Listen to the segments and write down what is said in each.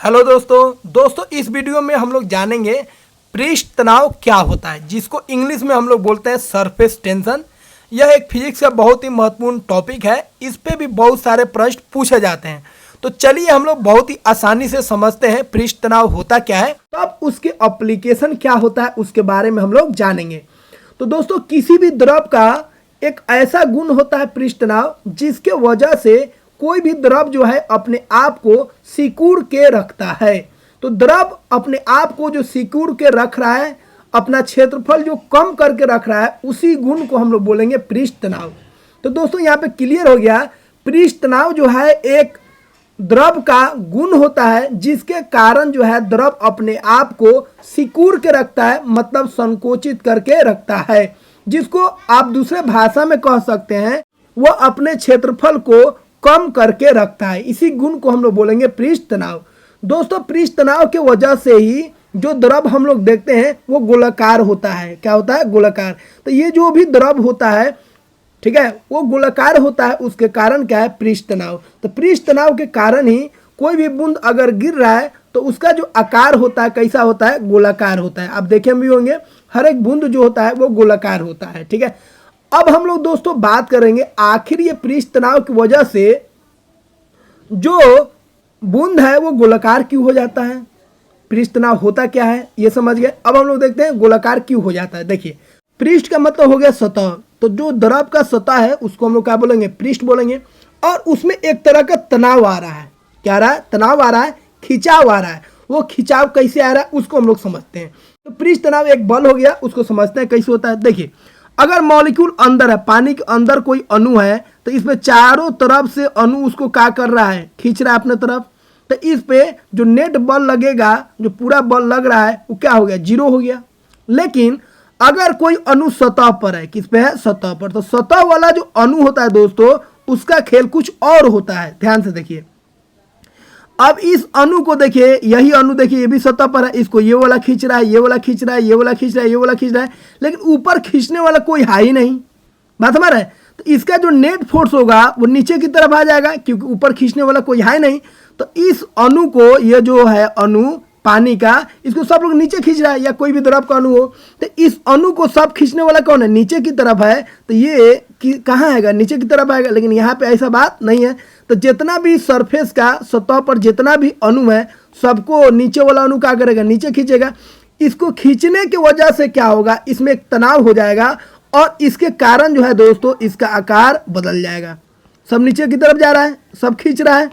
Hello दोस्तों इस video में हम लोग जानेंगे पृष्ठ तनाव क्या होता है, जिसको इंग्लिश में हम लोग बोलते हैं सरफेस टेंशन। यह एक फिजिक्स का बहुत ही महत्वपूर्ण टॉपिक है। इस पे भी बहुत सारे प्रश्न पूछे जाते हैं। तो चलिए हम लोग बहुत ही आसानी से समझते हैं पृष्ठ तनाव होता क्या है, तो अब उसके एप्लीकेशन क्या होता है उसके बारे में हम लोग जानेंगे। तो दोस्तों किसी भी द्रव का एक ऐसा गुण होता है पृष्ठ तनाव, जिसके वजह से कोई भी द्रव जो है अपने आप को सिकुड़ के रखता है। तो द्रव अपने आप को जो सिकुड़ के रख रहा है, अपना क्षेत्रफल जो कम करके रख रहा है, उसी गुण को हम लोग बोलेंगे पृष्ठ तनाव। तो दोस्तों यहाँ पे क्लियर हो गया, पृष्ठ तनाव जो है एक द्रव का गुण होता है, जिसके कारण जो है द्रव अपने आप को सिकुड़ के रखता है, मतलब संकोचित करके रखता है, जिसको आप दूसरे भाषा में कह सकते हैं वह अपने क्षेत्रफल को कम करके रखता है। इसी गुण को हम लोग बोलेंगे पृष्ठ तनाव। दोस्तों पृष्ठ तनाव के वजह से ही जो द्रव हम लोग देखते हैं वो गोलाकार होता है। क्या होता है? गोलाकार। तो ये जो भी द्रव होता है, ठीक है, वो गोलाकार होता है। उसके कारण क्या है? पृष्ठ तनाव। तो पृष्ठ तनाव के कारण ही कोई भी बूंद अगर गिर रहा है तो उसका जो आकार होता है कैसा होता है? गोलाकार होता है। आप देखे भी होंगे हर एक बूंद जो होता है वो गोलाकार होता है। ठीक है, अब हम लोग दोस्तों बात करेंगे आखिर ये पृष्ठ तनाव की वजह से जो बूंद है वो गोलाकार क्यों हो जाता है, पृष्ठ तनाव होता क्या है ये समझ गए। अब हम लोग देखते हैं गोलाकार क्यों हो जाता है। देखिए, पृष्ठ का मतलब हो गया सतह, तो जो द्रव का सतह है उसको हम लोग क्या बोलेंगे? पृष्ठ बोलेंगे। और उसमें एक तरह का तनाव आ रहा है। क्या आ रहा है? तनाव आ रहा है, खिंचाव आ रहा है। वो खिंचाव कैसे आ रहा है उसको हम लोग समझते हैं। तो पृष्ठ तनाव एक बल हो गया, उसको समझते हैं कैसे होता है। देखिए, अगर मॉलिक्यूल अंदर है, पानी के अंदर कोई अणु है, तो इसमें चारों तरफ से अणु उसको क्या कर रहा है? खींच रहा है अपने तरफ। तो इस पे जो नेट बल लगेगा, जो पूरा बल लग रहा है, वो क्या हो गया? जीरो हो गया। लेकिन अगर कोई अणु सतह पर है, किस पे है? सतह पर, तो सतह वाला जो अणु होता है दोस्तों, उसका खेल कुछ और होता है। ध्यान से देखिए, अब इस अणु को देखिए, यही अणु देखिए, ये भी सतह पर है, इसको ये वाला खींच रहा है, ये वाला खींच रहा है, ये वाला खींच रहा है, ये वाला खींच रहा है, लेकिन ऊपर खींचने वाला कोई है ही नहीं। बात हमारा है। तो इसका जो नेट फोर्स होगा वो नीचे की तरफ आ जाएगा, क्योंकि ऊपर खींचने वाला कोई है नहीं। तो इस अणु को, ये जो है अणु पानी का, इसको सब लोग नीचे खींच रहा है, या कोई भी द्रव का अणु हो, तो इस अणु को सब खींचने वाला कौन है? नीचे की तरफ है। तो ये कहाँ आएगा? नीचे की तरफ आएगा। लेकिन यहाँ पे ऐसा बात नहीं है। तो जितना भी सरफेस का, सतह पर जितना भी अणु है, सबको नीचे वाला अणु क्या करेगा? नीचे खींचेगा। इसको खींचने की वजह से क्या होगा? इसमें एक तनाव हो जाएगा, और इसके कारण जो है दोस्तों इसका आकार बदल जाएगा। सब नीचे की तरफ जा रहा है, सब खींच रहा है,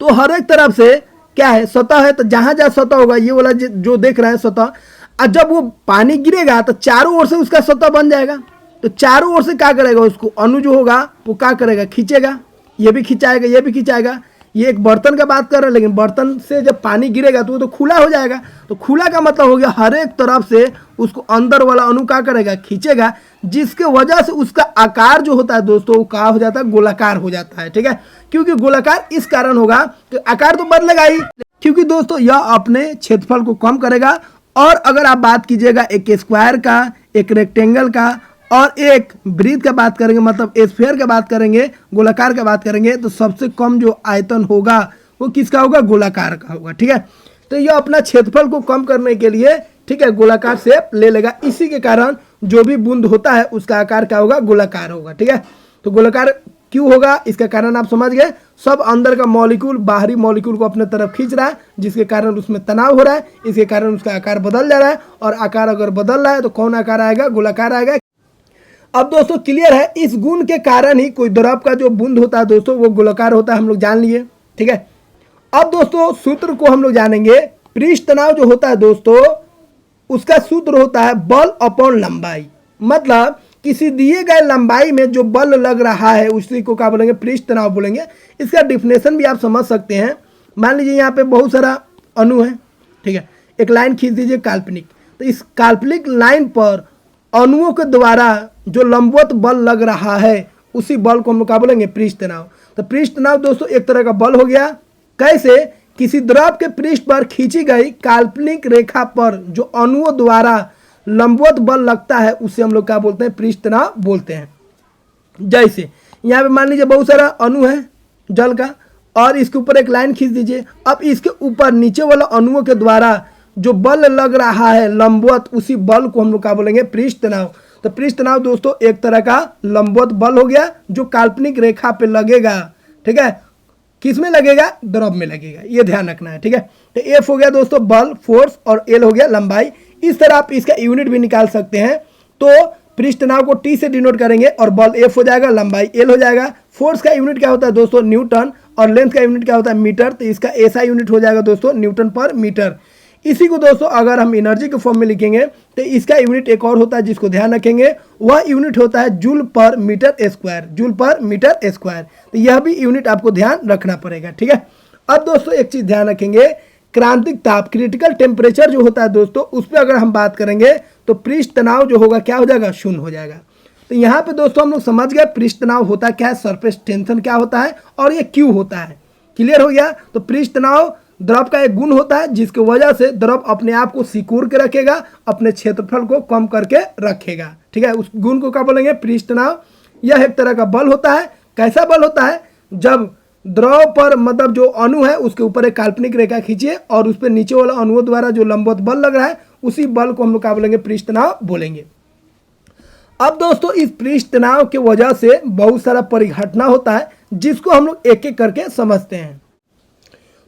तो हर एक तरफ से क्या है? सतह है। तो जहां जहां सतह होगा, ये वाला जो देख रहे हैं सतह, और जब वो पानी गिरेगा तो चारों ओर से उसका सतह बन जाएगा। तो चारों ओर से क्या करेगा? उसको अणु जो होगा वो क्या करेगा? खींचेगा। ये भी खिंचाएगा, ये भी खिंचाएगा। ये एक बर्तन का बात कर रहे हैं, लेकिन बर्तन से जब पानी गिरेगा तो वो तो खुला हो जाएगा। तो खुला का मतलब हो गया हर एक तरफ से उसको अंदर वाला अणु क्या करेगा? खींचेगा, जिसके वजह से उसका आकार जो होता है दोस्तों वो क्या हो जाता है? गोलाकार हो जाता है। ठीक है, क्योंकि गोलाकार इस कारण होगा कि आकार तो बदलेगा ही, क्योंकि दोस्तों यह अपने क्षेत्रफल को कम करेगा। और अगर आप बात कीजिएगा एक स्क्वायर का, एक रेक्टेंगल का और एक वृत्त का बात करेंगे, मतलब स्फीयर का बात करेंगे, गोलाकार का बात करेंगे, तो सबसे कम जो आयतन होगा वो किसका होगा? गोलाकार का होगा। ठीक है, तो यह अपना क्षेत्रफल को कम करने के लिए, ठीक है, गोलाकार शेप ले लेगा। इसी के कारण जो भी बूंद होता है उसका आकार क्या होगा? गोलाकार होगा। ठीक है, तो गोलाकार क्यों होगा इसका कारण आप समझ गए। सब अंदर का मॉलिक्यूल बाहरी मॉलिक्यूल को अपने तरफ खींच रहा है, जिसके कारण उसमें तनाव हो रहा है। इसके कारण उसका आकार बदल जा रहा है, और आकार अगर बदल रहा है तो कौन आकार आएगा? गोलाकार आएगा। अब दोस्तों क्लियर है, इस गुण के कारण ही कोई द्रव का जो बूंद होता है दोस्तों वो गोलाकार होता है, हम लोग जान लिए। ठीक है, अब दोस्तों सूत्र को हम लोग जानेंगे। पृष्ठ तनाव जो होता है दोस्तों, उसका सूत्र होता है बल अपॉन लंबाई। मतलब किसी दिए गए लंबाई में जो बल लग रहा है उसी को क्या बोलेंगे? पृष्ठ तनाव बोलेंगे। इसका डिफिनेशन भी आप समझ सकते हैं। मान लीजिए यहाँ पे बहुत सारा अणु है, ठीक है, एक लाइन खींच दीजिए काल्पनिक। तो इस काल्पनिक लाइन पर अणुओं के द्वारा जो लंबवत बल लग रहा है, उसी बल को हम लोग क्या बोलेंगे? पृष्ठ तनाव। तो पृष्ठ तनाव दोस्तों एक तरह का बल हो गया। कैसे? किसी द्रव के पृष्ठ पर खींची गई काल्पनिक रेखा पर जो अणुओं द्वारा लंबवत बल लगता है उसे हम लोग क्या बोलते हैं? पृष्ठ तनाव बोलते हैं। जैसे यहाँ पे मान लीजिए बहुत सारा अणु है जल का, और इसके ऊपर एक लाइन खींच दीजिए। अब इसके ऊपर नीचे वाला अणुओं के द्वारा जो बल लग रहा है लंबवत, उसी बल को हम लोग क्या बोलेंगे, पृष्ठ तनाव। तो पृष्ठ तनाव दोस्तों एक तरह का लंबवत बल हो गया जो काल्पनिक रेखा पे लगेगा। ठीक है, किस में लगेगा, द्रव में लगेगा, ये ध्यान रखना है। ठीक है, तो एफ हो गया दोस्तों बल फोर्स और एल हो गया लंबाई। इस तरह आप इसका यूनिट भी निकाल सकते हैं। तो पृष्ठ तनाव को टी से डिनोट करेंगे और बल एफ हो जाएगा, लंबाई एल हो जाएगा। फोर्स का यूनिट क्या होता है दोस्तों, न्यूटन, और लेंथ का यूनिट क्या होता है, मीटर। तो इसका ऐसा यूनिट हो जाएगा दोस्तों न्यूटन पर मीटर। इसी को दोस्तों अगर हम एनर्जी के फॉर्म में लिखेंगे तो इसका यूनिट एक और होता है जिसको ध्यान रखेंगे, वह यूनिट होता है joule per metre square, joule per metre square. तो यह भी यूनिट आपको ध्यान रखना पड़ेगा। ठीक है, अब दोस्तों एक चीज ध्यान रखेंगे, क्रांतिक ताप, क्रिटिकल टेम्परेचर जो होता है दोस्तों, उस पर अगर हम बात करेंगे तो पृष्ठ तनाव जो होगा क्या हो जाएगा, शून्य हो जाएगा। तो यहाँ पे दोस्तों हम लोग समझ गए पृष्ठ तनाव होता क्या है, सरफेस टेंशन क्या होता है और ये क्यों होता है। क्लियर हो गया। तो पृष्ठ तनाव द्रव का एक गुण होता है जिसकी वजह से द्रव अपने आप को सिकुड़ के रखेगा, अपने क्षेत्रफल को कम करके रखेगा। ठीक है, उस गुण को क्या बोलेंगे, पृष्ठ तनाव। यह एक तरह का बल होता है। कैसा बल होता है, जब द्रव पर मतलब जो अणु है उसके ऊपर एक काल्पनिक रेखा खींचिए और उस पर नीचे वाला अणुओं द्वारा जो लंबवत बल लग रहा है उसी बल को हम लोग क्या बोलेंगे, पृष्ठ तनाव बोलेंगे। अब दोस्तों इस पृष्ठ तनाव की वजह से बहुत सारा परिघटना होता है जिसको हम लोग एक एक करके समझते हैं।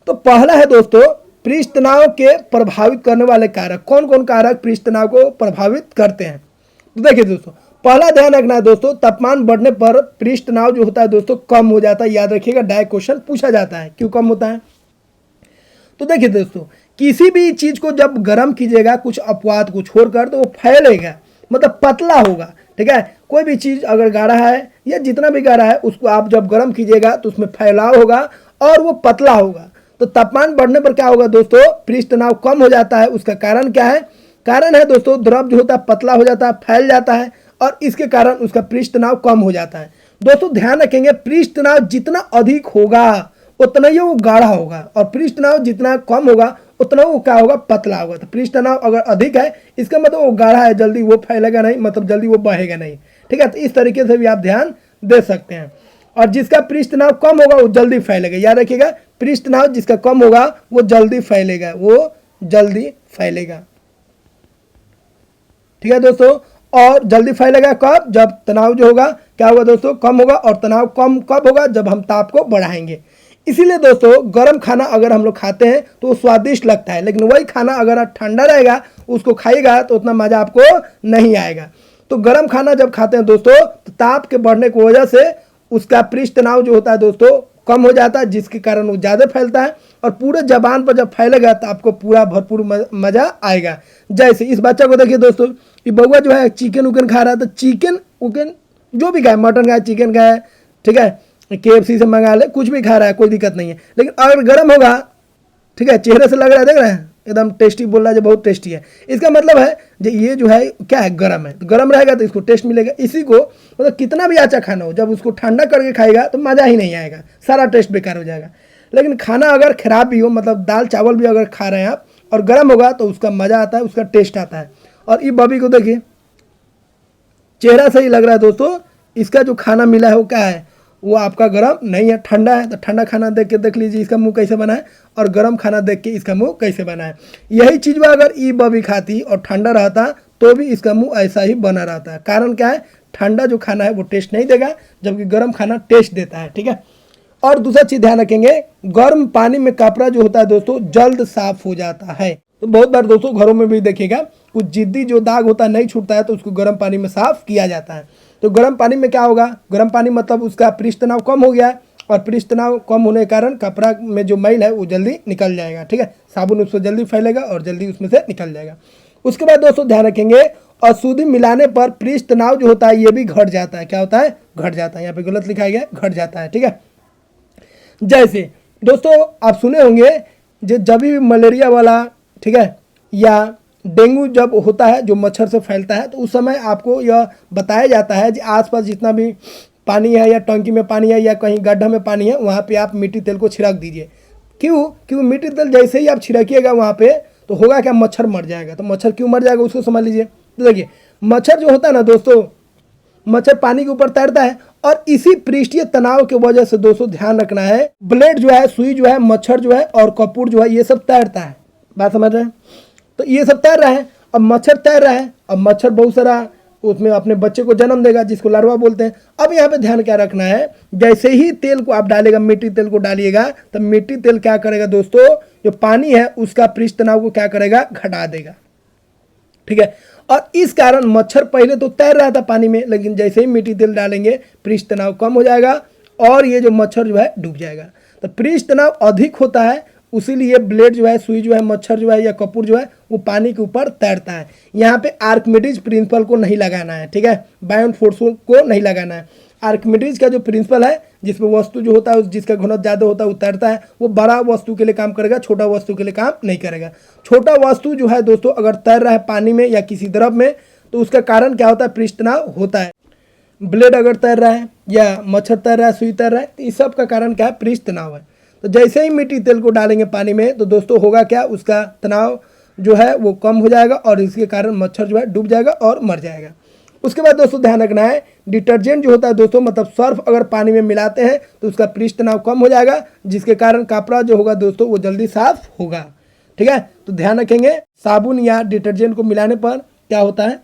तो पहला है दोस्तों पृष्ठ तनाव के प्रभावित करने वाले कारक। कौन कौन कारक पृष्ठ तनाव को प्रभावित करते हैं, तो देखिए दोस्तों, पहला ध्यान रखना है दोस्तों, तापमान बढ़ने पर पृष्ठ तनाव जो होता है दोस्तों कम हो जाता है। याद रखिएगा, डायरेक्ट क्वेश्चन पूछा जाता है क्यों कम होता है। तो देखिए दोस्तों, किसी भी चीज को जब गर्म कीजिएगा कुछ अपवाद को छोड़कर तो वो फैलेगा, मतलब पतला होगा। ठीक है, कोई भी चीज अगर गाढ़ा है या जितना भी गाढ़ा है उसको आप जब गर्म कीजिएगा तो उसमें फैलाव होगा और वो पतला होगा। तो तापमान बढ़ने पर क्या होगा दोस्तों, पृष्ठ तनाव कम हो जाता है। उसका कारण क्या है, कारण है दोस्तों द्रव जो होता है पतला हो जाता है, फैल जाता है और इसके कारण उसका पृष्ठ तनाव कम हो जाता है। दोस्तों ध्यान रखेंगे, पृष्ठ तनाव जितना अधिक होगा उतना ही वो गाढ़ा होगा और पृष्ठ तनाव जितना कम होगा उतना वो क्या होगा, पतला होगा। तो पृष्ठ तनाव अगर अधिक है इसका मतलब वो गाढ़ा है, जल्दी वो फैलेगा नहीं, मतलब जल्दी वो बहेगा नहीं। ठीक है, तो इस तरीके से भी आप ध्यान दे सकते हैं। और जिसका पृष्ठ तनाव कम होगा वो जल्दी फैलेगा। याद रखिएगा, पृष्ठ तनाव जिसका कम होगा वो जल्दी फैलेगा, वो जल्दी फैलेगा। ठीक है दोस्तों, और जल्दी फैलेगा कब, जब तनाव जो होगा क्या होगा दोस्तों, कम होगा। और तनाव कम कब होगा, जब हम ताप को बढ़ाएंगे। इसीलिए दोस्तों गर्म खाना अगर हम लोग खाते हैं तो वो स्वादिष्ट लगता है, लेकिन वही खाना अगर ठंडा रहेगा उसको खाइएगा तो उतना मजा आपको नहीं आएगा। तो गर्म खाना जब खाते हैं दोस्तों तो ताप के बढ़ने की वजह से उसका पृष्ठ तनाव जो होता है दोस्तों कम हो जाता है, जिसके कारण वो ज़्यादा फैलता है और पूरे जबान पर जब फैलेगा तो आपको पूरा भरपूर मज़ा आएगा। जैसे इस बच्चा को देखिए दोस्तों, ये बउआ जो है चिकन उकन खा रहा है, तो चिकन उकन जो भी खाए, मटन खाए, चिकन खाए, ठीक है, KFC से मंगा ले, कुछ भी खा रहा है, कोई दिक्कत नहीं है। लेकिन अगर गर्म होगा, ठीक है, चेहरे से लग रहा है, देख रहे हैं एकदम टेस्टी, बोल रहा है जो बहुत टेस्टी है, इसका मतलब है जो ये जो है क्या है, गर्म है। तो गर्म रहेगा तो इसको टेस्ट मिलेगा। इसी को मतलब कितना भी अच्छा खाना हो, जब उसको ठंडा करके खाएगा तो मज़ा ही नहीं आएगा, सारा टेस्ट बेकार हो जाएगा। लेकिन खाना अगर खराब भी हो, मतलब दाल चावल भी अगर खा रहे हैं आप और गर्म होगा तो उसका मज़ा आता है, उसका टेस्ट आता है। और ये बॉबी को देखिए, चेहरा से ही लग रहा है दोस्तों इसका जो खाना मिला है वो क्या है, वो आपका गर्म नहीं है, ठंडा है। तो ठंडा खाना देख के देख लीजिए इसका मुंह कैसे बना है और गर्म खाना देख के इसका मुंह कैसे बना है। यही चीज़ में अगर ई बॉबी खाती और ठंडा रहता तो भी इसका मुंह ऐसा ही बना रहता है। कारण क्या है, ठंडा जो खाना है वो टेस्ट नहीं देगा, जबकि गर्म खाना टेस्ट देता है। ठीक है, और दूसरा चीज़ ध्यान रखेंगे, गर्म पानी में कपड़ा जो होता है दोस्तों जल्द साफ हो जाता है। तो बहुत बार दोस्तों घरों में भी देखिएगा, कुछ जिद्दी जो दाग होता है नहीं छूटता है तो उसको गर्म पानी में साफ किया जाता है। तो गर्म पानी में क्या होगा, गर्म पानी मतलब उसका पृष्ठ तनाव कम हो गया और पृष्ठ तनाव कम होने के कारण कपड़ा में जो मैल है वो जल्दी निकल जाएगा। ठीक है, साबुन उससे जल्दी फैलेगा और जल्दी उसमें से निकल जाएगा। उसके बाद दोस्तों ध्यान रखेंगे, अशुद्धि मिलाने पर पृष्ठ तनाव जो होता है ये भी घट जाता है। क्या होता है, घट जाता है। यहाँ पे गलत लिखा गया, घट जाता है। ठीक है, जैसे दोस्तों आप सुने होंगे जब भी मलेरिया वाला, ठीक है, या डेंगू जब होता है जो मच्छर से फैलता है, तो उस समय आपको यह बताया जाता है कि आसपास जितना भी पानी है या टंकी में पानी है या कहीं गड्ढा में पानी है वहाँ पे आप मिट्टी तेल को छिड़क दीजिए। क्यों, क्योंकि मिट्टी तेल जैसे ही आप छिड़किएगा वहाँ पे तो होगा क्या, मच्छर मर जाएगा। तो मच्छर क्यों मर जाएगा उसको समझ लीजिए। तो देखिए, मच्छर जो होता है ना दोस्तों, मच्छर पानी के ऊपर तैरता है और इसी पृष्ठीय तनाव की वजह से दोस्तों ध्यान रखना है, ब्लेड जो है, सुई जो है, मच्छर जो है और कपूर जो है, ये सब तैरता है। बात समझ रहे हैं? तो ये सब तैर रहा है, अब मच्छर तैर रहा है, अब मच्छर बहुत सारा उसमें अपने बच्चे को जन्म देगा जिसको लार्वा बोलते हैं। अब यहाँ पे ध्यान क्या रखना है, जैसे ही तेल को आप डालेगा, मिट्टी तेल को डालिएगा, तो मिट्टी तेल क्या करेगा दोस्तों, जो पानी है उसका पृष्ठ तनाव को क्या करेगा, घटा देगा। ठीक है, और इस कारण मच्छर पहले तो तैर रहा था पानी में, लेकिन जैसे ही मिट्टी तेल डालेंगे पृष्ठ तनाव कम हो जाएगा और ये जो मच्छर जो है डूब जाएगा। तो पृष्ठ तनाव अधिक होता है, उसीलिए ब्लेड जो है, सुई जो है, मच्छर जो है या कपूर जो है वो पानी के ऊपर तैरता है। यहाँ पे आर्किमिडीज प्रिंसिपल को नहीं लगाना है। ठीक है, बायोन फोर्स को नहीं लगाना है। आर्किमिडीज का जो प्रिंसिपल है, जिसमें वस्तु जो होता है जिसका घनत्व ज़्यादा होता है वो तैरता है, वो बड़ा वस्तु के लिए काम करेगा, छोटा वस्तु के लिए काम नहीं करेगा। छोटा वस्तु जो है दोस्तों अगर तैर रहा है पानी में या किसी द्रव में, तो उसका कारण क्या होता है, पृष्ठ तनाव होता है। ब्लेड अगर तैर रहा है या मच्छर तैर रहा है, सुई तैर रहा है, तो इस सब का कारण क्या है, पृष्ठ तनाव है। तो जैसे ही मिट्टी तेल को डालेंगे पानी में, तो दोस्तों होगा क्या, उसका तनाव जो है वो कम हो जाएगा और इसके कारण मच्छर जो है डूब जाएगा और मर जाएगा। उसके बाद दोस्तों ध्यान रखना है, डिटर्जेंट जो होता है दोस्तों, मतलब सर्फ अगर पानी में मिलाते हैं तो उसका पृष्ठ तनाव कम हो जाएगा, जिसके कारण कपड़ा जो होगा दोस्तों वो जल्दी साफ होगा। ठीक है, तो ध्यान रखेंगे, साबुन या डिटर्जेंट को मिलाने पर क्या होता है,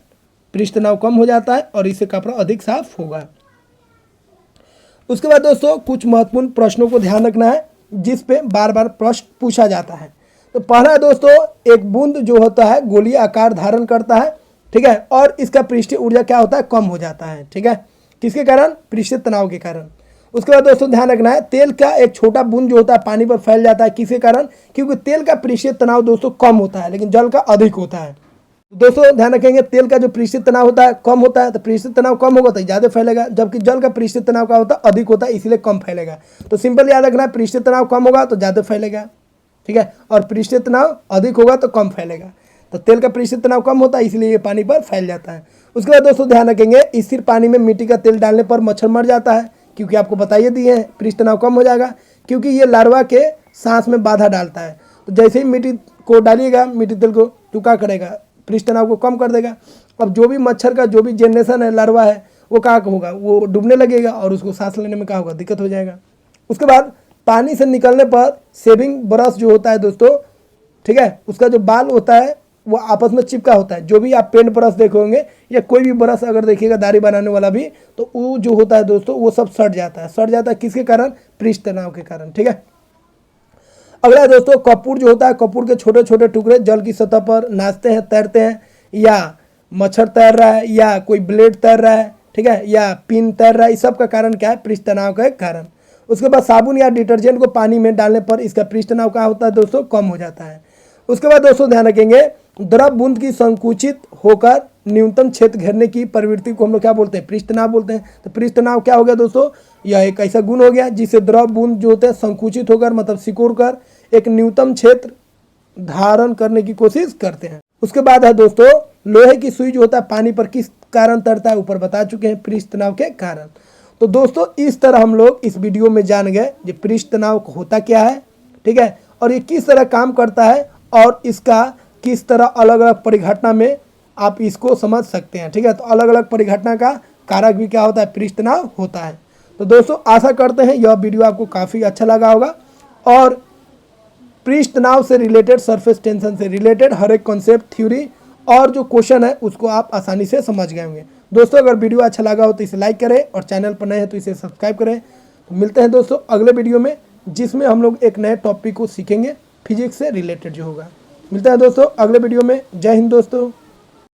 पृष्ठ तनाव कम हो जाता है और इससे कपड़ा अधिक साफ होगा। उसके बाद दोस्तों कुछ महत्वपूर्ण प्रश्नों को ध्यान रखना है, जिस पे बार बार प्रश्न पूछा जाता है। तो पहला दोस्तों, एक बूंद जो होता है गोलीय आकार धारण करता है। ठीक है, और इसका पृष्ठीय ऊर्जा क्या होता है, कम हो जाता है। ठीक है, किसके कारण, पृष्ठीय तनाव के कारण। उसके बाद दोस्तों ध्यान रखना है, तेल का एक छोटा बूंद जो होता है पानी पर फैल जाता है, किसके कारण, क्योंकि तेल का पृष्ठीय तनाव दोस्तों कम होता है लेकिन जल का अधिक होता है। दोस्तों ध्यान रखेंगे, तेल का जो पृष्ठीय तनाव होता है कम होता है, तो पृष्ठीय तनाव कम होगा तो ज़्यादा फैलेगा, जबकि जल का पृष्ठीय तनाव का होता है अधिक होता है, इसलिए कम फैलेगा। तो सिंपल याद रखना है, पृष्ठीय तनाव कम होगा तो ज़्यादा फैलेगा। ठीक है, और पृष्ठीय तनाव अधिक होगा तो कम फैलेगा। तो तेल का पृष्ठीय तनाव कम होता है, इसलिए ये पानी पर फैल जाता है। उसके बाद दोस्तों ध्यान रखेंगे, स्थिर पानी में मिट्टी का तेल डालने पर मच्छर मर जाता है, क्योंकि आपको बताइए दिए हैं पृष्ठ तनाव कम हो जाएगा, क्योंकि ये लार्वा के सांस में बाधा डालता है। तो जैसे ही मिट्टी को डालिएगा, मिट्टी तेल को, तो क्या करेगा, पृष्ठ तनाव को कम कर देगा। अब जो भी मच्छर का जो भी जनरेशन है, लार्वा है, वो क्या होगा, वो डूबने लगेगा और उसको सांस लेने में क्या होगा, दिक्कत हो जाएगा। उसके बाद पानी से निकलने पर शेविंग ब्रश जो होता है दोस्तों, ठीक है, उसका जो बाल होता है वो आपस में चिपका होता है। जो भी आप पेंट ब्रश देखे होंगे या कोई भी ब्रश अगर देखिएगा दाढ़ी बनाने वाला भी, तो वो जो होता है दोस्तों वो सब सट जाता है। सट जाता है किसके कारण, पृष्ठ तनाव के कारण। ठीक है, अगला दोस्तों कपूर जो होता है, कपूर के छोटे छोटे टुकड़े जल की सतह पर नाचते हैं, तैरते हैं, या मच्छर तैर रहा है या कोई ब्लेड तैर रहा है, ठीक है, या पिन तैर रहा है, इस सब का कारण क्या है, पृष्ठ तनाव का कारण। उसके बाद साबुन या डिटर्जेंट को पानी में डालने पर इसका पृष्ठ तनाव क्या होता है दोस्तों, कम हो जाता है। उसके बाद दोस्तों ध्यान रखेंगे, द्रव बूंद की संकुचित होकर न्यूनतम क्षेत्र घेरने की प्रवृत्ति को हम लोग क्या बोलते हैं, पृष्ठ तनाव बोलते हैं। तो पृष्ठ तनाव क्या हो गया दोस्तों, यह एक ऐसा गुण हो गया जिससे द्रव बूंद जो होते हैं संकुचित होकर, मतलब सिकुड़ कर एक न्यूनतम क्षेत्र धारण करने की कोशिश करते हैं। उसके बाद है दोस्तों, लोहे की सुई जो होता है पानी पर किस कारण तैरता है, ऊपर बता चुके हैं, पृष्ठ तनाव के कारण। तो दोस्तों इस तरह हम लोग इस वीडियो में जान गए कि पृष्ठ तनाव होता क्या है, ठीक है, और ये किस तरह काम करता है और इसका किस तरह अलग अलग परिघटना में आप इसको समझ सकते हैं। ठीक है, तो अलग अलग परिघटना का कारक भी क्या होता है, पृष्ठ तनाव होता है। तो दोस्तों आशा करते हैं यह वीडियो आपको काफ़ी अच्छा लगा होगा और पृष्ठ तनाव से रिलेटेड, सरफेस टेंशन से रिलेटेड हर एक कॉन्सेप्ट, थ्योरी और जो क्वेश्चन है उसको आप आसानी से समझ गए होंगे। दोस्तों अगर वीडियो अच्छा लगा हो तो इसे लाइक करें और चैनल पर नए हैं तो इसे सब्सक्राइब करें। तो मिलते हैं दोस्तों अगले वीडियो में, जिसमें हम लोग एक नए टॉपिक को सीखेंगे, फिजिक्स से रिलेटेड जो होगा। मिलते हैं दोस्तों अगले वीडियो में। जय हिंद दोस्तों।